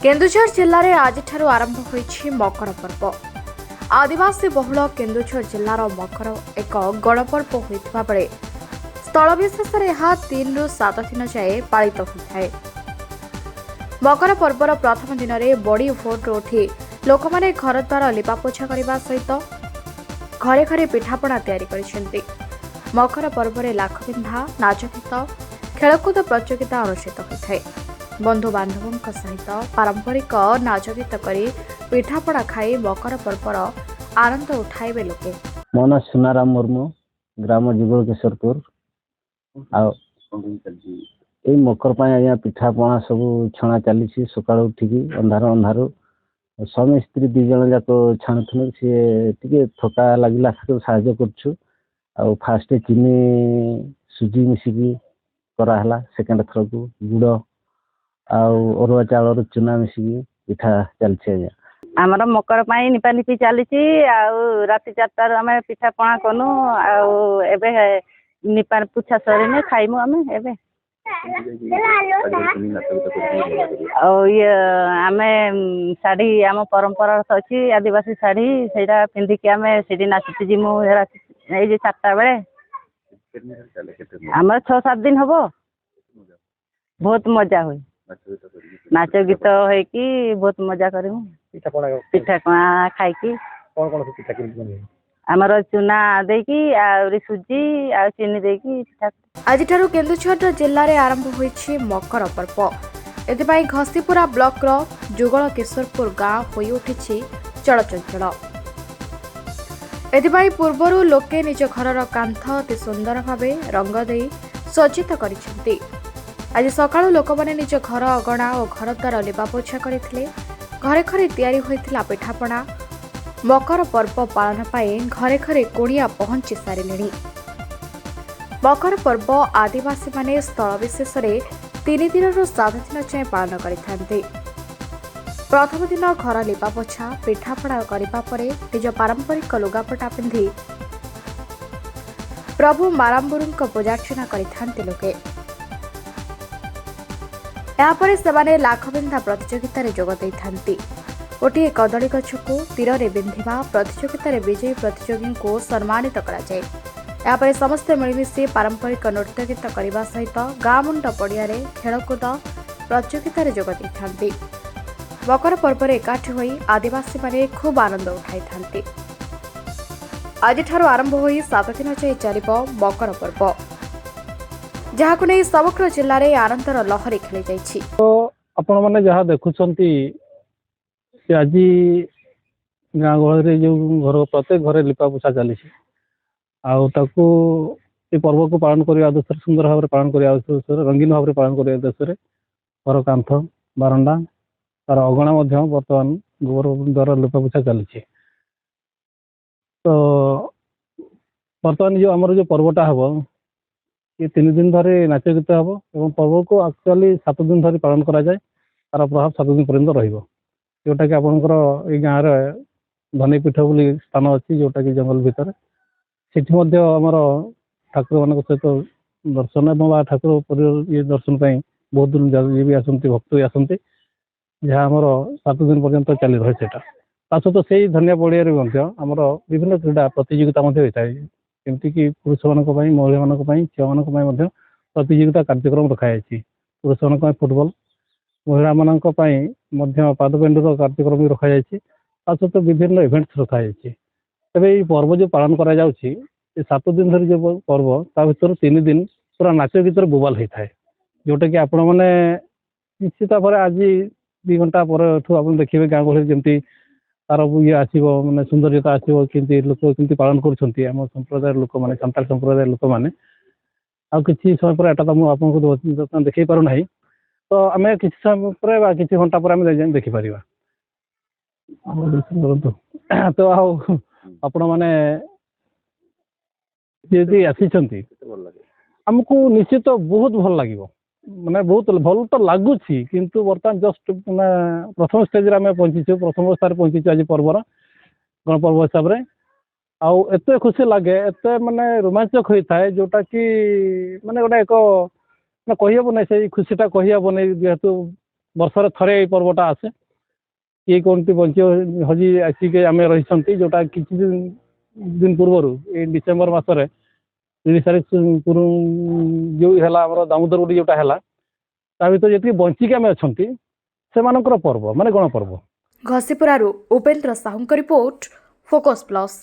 केन्दुझर जिले में आज आरंभ होईछि मकर पर्व। आदिवासी बहुल केन्दुझर जिलार मकर एक गणपर्व होता बेले स्थलविशेष में यह 3 ରୁ 7 दिन जाए पालित होता है। मकर पर्वर प्रथम दिन में बड़ी भोर उठी लोक मैंने घर द्वार लिपापोछा करने सहित घरे घरे पिठापणा तैयारी। मकर पर्व में लाखबिंधा नाच गीत खेलकूद प्रतियोगिता अनुष्ठित होता है। बंधु बांधवों सहित पारंपरिक नाच गीत करी पिठापड़ा खाई मकर पर्वर आनंद उठाइबे लोके। मो ना सुनाराम मुर्मू, ग्राम जुगल केशरपुर। ए मकर आज्ञा पिठापणा सब छणा चली सकाल उठिकी अंधार अंधार स्वामी स्त्री 2 जन जाक छाणुथुन सी थका लगे साहय कर फास्ट चीनी सुजी मिसिकी कराला। सेकेंड थर को गुड़ अरुआ चाउल चूना मिसिकी पिठा चलछि। आज्ञा आमर मकर निपा निपी चली राति 4टार आम पिठा पणा कनु एबे निपा पुछा सरीने खाइमु आमे एबे आमे शाढ़ी आम परंपरा अच्छी आदिवासी शाढ़ी से पिंधिकी आम से नाचुची जिमु 4टा बेले आम 6-7 दिन हम बहुत मजा हुए। नाच गीत होगी बहुत मजा करूँ। पिठा पणा खाई आमर चूना देकी सुजी आ चीनी देकी आज केन्दुझर जिले में आरंभ होईछि मकर पर्व। एथिपाई घसीपुरा ब्लॉक रो जुगल केशरपुर गाँव होई उठिछि चलचंचल। एथिपाई पूर्वरु लोके निज घरर कांथ अति सुंदर भावे रंग दे सज्जित करिसेंती। आज सकाळु लोक माने निज घर अगणा और घर द्वार लिपापोछा करथिले। घरे घरे तैयारी होइथिला पिठापणा। मकर पर्व पालन पाई घरे घरे कुड़िया पहुंची सारिलेणी। मकर पर्व आदिवासी माने स्थल विशेष में 3 दिन ରୁ 7 दिन जाए पालन करिथांते। प्रथम दिन घर लिपापोछा पिठापणा करबा परे निज पारंपरिक लुगापटा पिंधि प्रभु माराम्बुरुंक पूजार्चना करिथांते लोके। यापर से लाखबिंधा प्रतियोगिता जोग देते। गोटे कदली गछ को तीर में बिंधा प्रतियोगिता विजयी प्रतियोगी को सम्मानित कराए। यापर समस्ते मिलमिशि पारंपरिक नृत्य गीत करने सहित गाँ मुंड पड़िया खेलकूद प्रतियोगिता जोग देते। मकर पर्व एकाठी होई आदिवासी माने खूब आनंद उठाई थांती। आज आरंभ होई 7 दिन जाए चलिबो मकर पर्व, जहां नहीं समग्र जिले में आनंदर लहरी खेली जाइछि। तो आपण माने जहाँ देखुछंती आज गाँ गहरी जो घर प्रत्येक घरे लिपा पोछा चली आकु पर्व को पालन करने उद्देश्य सुंदर भाव में पालन करने उद्देश्य रंगीन भाव में पालन करने उद्देश्य घर कांथ बारंडा तार अगणा बर्तमान गोबर द्वारा लिपा पोछा चली। तो बर्तमान जो आमर जो पर्वटा हम ये 3 दिन धरी नाच गीत हम और पर्व को एक्चुअली 7 दिन धरी पालन करा जाए। तार प्रभाव 7 दिन पर्यंत रहिबो। जोटा कि आपनकर ए गाँव रे धनीपीठ बोली स्थान अच्छी जोटा कि जंगल भितर सेठी मध्य आमर ठाकुर मान सहित दर्शन एवं ठाकुर ये दर्शन पाई बहुत दूर भी आसती भक्त भी आसती जहाँ आमर 7 दिन पर्यंत चली रहे सेटा। ता सहित से धनिया पड़िया आमर विभिन्न क्रीड़ा प्रतियोगिता होता है जमती कि पुरुष मानक महिला मानक झील मानक प्रतियोगिता कार्यक्रम रखाई। पुरुष मानक फुटबॉल महिला मानक पादपेंडुर कार्यक्रम भी रखाई। सहित विभिन्न इवेंट्स रखाई। तेरे ये पर्व जो पालन करा जाउछि 7 दिन धरी जो पर्व ता भीतर 3 दिन पूरा नाच गीतर बोबाल होता है जोटा कि आपण मैंने निश्चित भाव आज 2 घंटा पर आप देखिए गाँव गहली जमी तार ये आसो मैंने सौंदर्यता आसो कि लोक कमी पालन कर संप्रदाय लोक मैंने सान्ताल संप्रदाय लोक मैंने आ किसी समय पर एटा तो मुझे देखी पार ना। तो आम कि समय पर कि घंटा पर आम देखिपर। तो आपण मैंने जी आसी आमको निश्चित बहुत भल लगे माने बहुत भल तो लगुच किंतु बर्तमान जस्ट मैंने प्रथम स्टेज आम पहुंचीचु प्रथम अवस्था पहुंचीचु आज पर्वर गणपर्व हिसाब से आते खुशी लगे एत माने रोमांचक होता है जोटा कि माने गोटे एक कहब ना से खुशीटा कहब नहीं जेहेतु ବର୍ଷରେ ଥରେ ଏଇ ପର୍ବଟା ଆସେ। କିଏ କେଉଁଠି ବଞ୍ଚି ହଜି ଆସିକି ଆମେ ରହିଛନ୍ତି ଯୋଉଟା କିଛି ଦିନ ପୂର୍ବରୁ ଏଇ ଡିସେମ୍ବର ମାସରେ 30 ତାରିଖ ଯୋଉ ହେଲା ଆମର ଦାମୋଦର ଗୁଡ଼ି ଯୋଉଟା ହେଲା ତା ଭିତରେ ଯେତିକି ବଞ୍ଚିକି ଆମେ ଅଛନ୍ତି ସେମାନଙ୍କର ପର୍ବ ମାନେ ଗଣପର୍ବ। ଘସିପୁରାରୁ ଉପେନ୍ଦ୍ର ସାହୁଙ୍କ ରିପୋର୍ଟ, ଫୋକସ୍ ପ୍ଲସ୍।